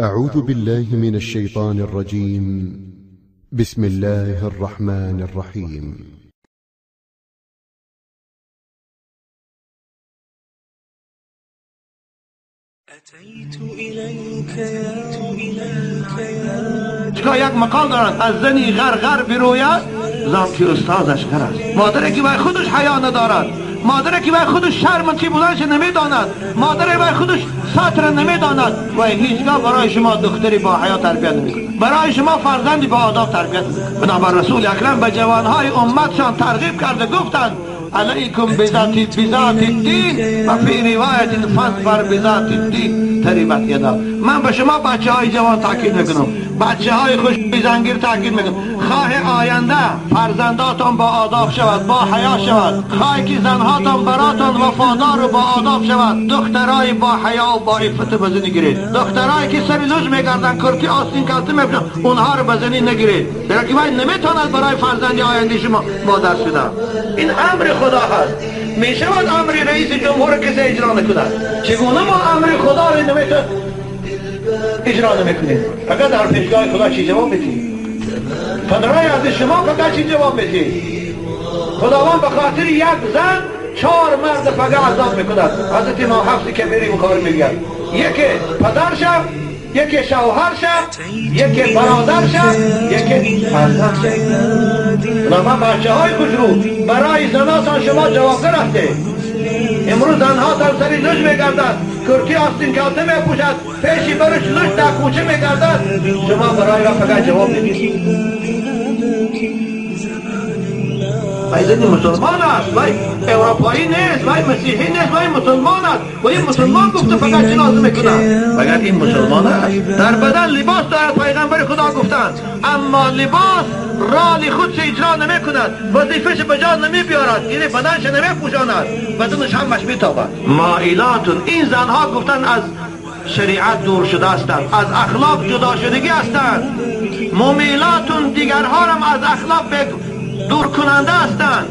أعوذ بالله من الشيطان الرجيم. بسم الله الرحمن الرحيم. أتيت إليك يا یک مقال دارد از زنی غرغر بروید زن که استازش غر است. مادری که برای خودش حیا ندارد، مادری که برای خودش شرم چی بودنش نمیداند، مادری برای خودش سطر نمیداند و هیچگاه برای شما دختری با حیا تربیت نمیکنه، برای شما فرزندی با آداب تربیت نمیکنه. بنابر رسول اکرم به جوانهای امتشان ترغیب کرده گفتند علیکم بذات الدین و فی روایت فاظفر بذات الدین تریبت یدا. من به شما بچه های جوان تاکید میکنم، بچه های خوش زنگیر تاکید میکنم، خواه آینده فرزنداتان با آداب شود، با حیا شود، خواه که زنهاتان براتان وفادار و با آداب شود. دخترای با حیا و با عفت بزنی گیرید، دخترایی که سری لوج میگردن کرتی آستین کلته میپشن اونها رو بزنی نگیرید، درکی باید نمیتواند برای فرزندی آینده شما مادر شده. این امر خدا هست، میشود امر رئیس جمهور کسی اجرا نکند. چگونه ما امر خدا رو نمیتون اجرا نمیکنیم؟ فقط در پیشگاه خدا چی جواب بدید؟ پدرای از شما فقط چی جواب بدید؟ خداوند به خاطر یک زن 4 مرد فقط عذاب میکند. حضرت امام حفص کبیری بخاری میگه یکی پدرش، یکی شوهرش، یکی برادرش، یکی فرزندش. بنابراین بچه های خوشرو برای زناتان شما جوابگر هستید. امروز زنها در سری لوج میگردد، کرتی آستین کلته میپوشد، پیشی برش لوج در کوچه میگردد، شما برای را فقط جواب میدید. وای زنی مسلمان است، وای اروپایی نیست، وای مسیحی نیست، وای مسلمان است. و این مسلمان گفته فقط جنازه میکنه، فقط این مسلمان است. در بدن لباس دارد، پیغمبر خدا گفتند اما لباس رال خودش اجرا نمی کند، وظیفهش به جا نمی بیارد، یعنی بدنش نمی پوشاند، بدنش همش میتابد. مائلاتون، این زنها گفتن از شریعت دور شده هستند، از اخلاق جدا شدگی هستند. ممیلاتون، دیگرها هم از اخلاق دور کننده هستند.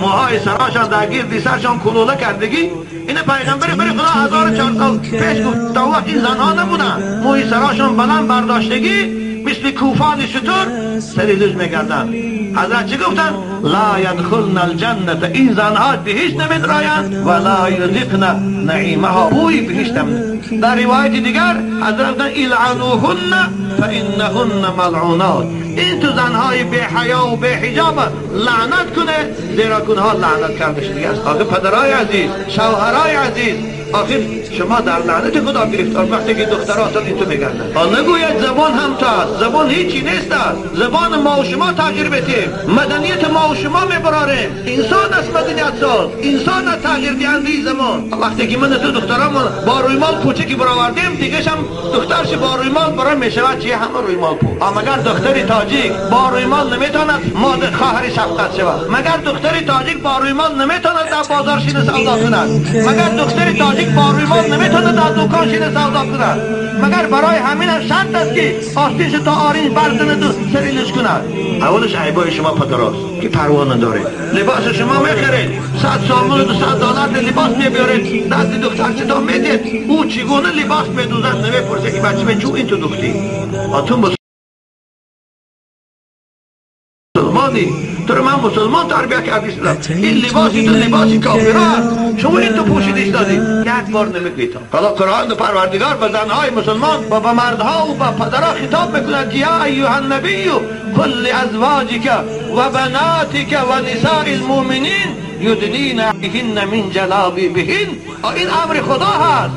موهای سراشان در گیردی سرشان کلوله کردگی. این پیغمبر خدا 1400 سال پیش گفت تا وقت این زنها نبودن، موی سراشان بلند برداشتگی مثل کوفان شتر سری لوج میگردن. حضرت چی گفتن؟ لا يدخلن الجنة، این زنها بهشت نمیدرایند و لا یذقن نعیمها، بوی بهشت نمیدرایند. در روایت دیگر حضرت گفتن العنوهن فانهن ملعونات، این تو زنهای بی حیا و بی حجاب لعنت کنه، زیرا کنها لعنت کرده شده است. آخه پدرای عزیز، شوهرای عزیز، آخر شما در لعنت خدا گرفتار وقتی که دختراتان این تو میگردن. نگوید زبان هم است، زبان هیچی نیست است. زبان ما و شما تغییر بدیم، مدنیت ما و شما میبراریم. انسان است مدنیت ساز، انسان است تغییر دهنده زمان. وقتی که من تو دخترامون با رویمال کوچکی برآوردیم، دیگه هم دخترش با رویمال برای میشود چیه همه رویمال پو. مگر دختری تاجیک با رویمال نمیتواند مادر خواهر شفقت شود؟ مگر دختری تاجیک با رویمال نمیتواند در بازار شین سودا کند؟ مگر دختری تاجیک با رویمال نمیتواند در دکان شین سودا کند؟ مگر برای همین شرط است که آستینش تا آرینج بردن دو سری لوج کند؟ اولش عیبای شما پدراست که پروا ندارید. لباس شما میخرید، 100 سامون و 200 دلار لباس میبرید، دست دخترتون میدید، او چگونه لباس میدوزد نمیپرسه که بچه چون این تو دختی؟ آتون مسلمانی، تو رو من مسلمان تربیت کردی شدم، این لباسی تو لباسی کافران، شما این تو پوشیدش دادی، یک بار نمیگوید. حالا قرآن پروردگار به زنهای مسلمان و به مردها و به پدرها خطاب میکند یا ایها النبی قل لازواجک و بناتک و نساء المؤمنین یدنین علیهن من جلابیبهن. این امر خدا هست،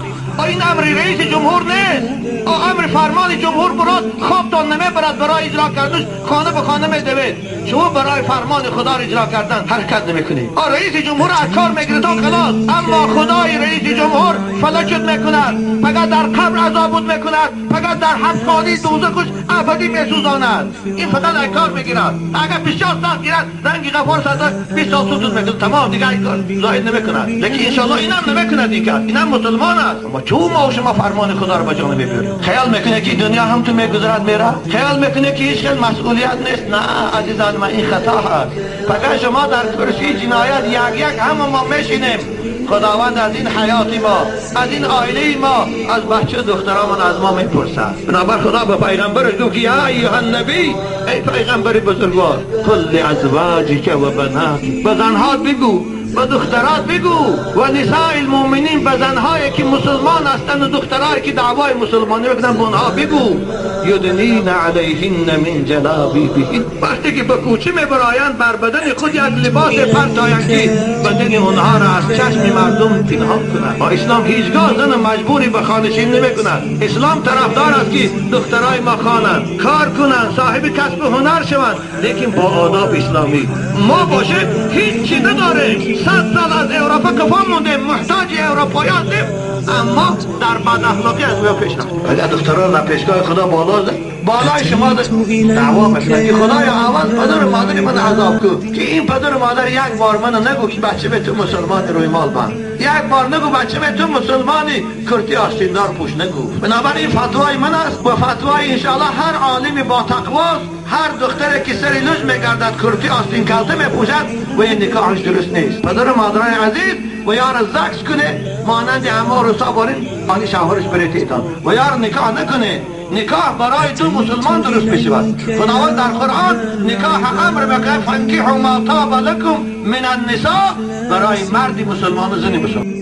این امر رئیس جمهور نیست. امر فرمان جمهور برات خوابتان نمیبرد، برای اجرا کردنش خانه به خانه میدوید. شما برای فرمان خدا را اجرا کردن حرکت نمیکنید. رئیس جمهور از کار میگیره تا خلاص، اما خدای رئیس جمهور فلجت میکند، فقط در قبر عذابت میکند، فقط در حبسخانه دوزخش ابدی میسوزاند. این فقط از کار میگیرد. اگر 50 سال گیرد رنگی غفار صدر 20 سال سوزد میکنه، تمام دیگه این کار ظاهر نمیکند. لیکن انشالله اینم نمیکند، اینم مسلمان است. اما چون ما و شما فرمان خدا رو به جا نمیبریم؟ خیال میکنه که دنیا هم تو میگذرد میره؟ خیال میکنه که هیچ مسئولیت نیست؟ نه عزیزان من، این خطا هست. فقط شما در کرسی جنایت یک همه ما میشینیم. خداوند از این حیات ما، از این آینه ما، از بچه دخترامون از ما میپرسد. بنابر خدا به پیغمبرش گفت یا ایها النبی، ای پیغمبر بزرگوار، قل لازواجک و بناتک، به زنهات بگو، به دخترات بگو، و نساء المؤمنین، به زنهایی که مسلمان هستند و دخترایی که دعوای مسلمانی بکنن به اونها بگو یدنین علیهن من جلابیبهن، وقتی که به کوچه میبرایند بر بدن خود یک لباس پرتایند که بدن اونها را از چشم مردم پنهان کنند. با اسلام هیچگاه زن مجبوری به خانشین نمیکنند. اسلام طرفدار است که دخترای ما خوانند، کار کنند، صاحب کسب هنر شوند، لیکن با آداب اسلامی. ما باشه هیچ چیز نداره، 100 سال از اروپا کفا مونده، محتاج اروپایی هستیم، اما در بد اخلاقی از ما پیش رفتیم. اگر دختران در پیشگاه خدا بالای شما دعوا میکنن که خدای اول پدر مادر من عذاب کن، که این پدر مادر یک بار من نگو که بچه به تو مسلمان روی مال بند، یک بار نگو بچه به تو مسلمانی کرتی آستیندار پوش نگو. بنابراین فتوای من است و فتوای انشاءالله هر عالم با تقواست. هر دختری که سری لج میگردد کرتی آستین کلته میپوشد و این نکاحش درست نیست. پدر مادرای عزیز و یار زکس کنه مانند همه روسا بارین آنی شوهرش بره تیتان و یار نکاح نکنه. نکاح برای دو مسلمان درست بشود. خداوند در قرآن نکاح امر میکنه فانکحوا ما طاب لکم من النساء، برای مردی مسلمان و زنی مسلمان.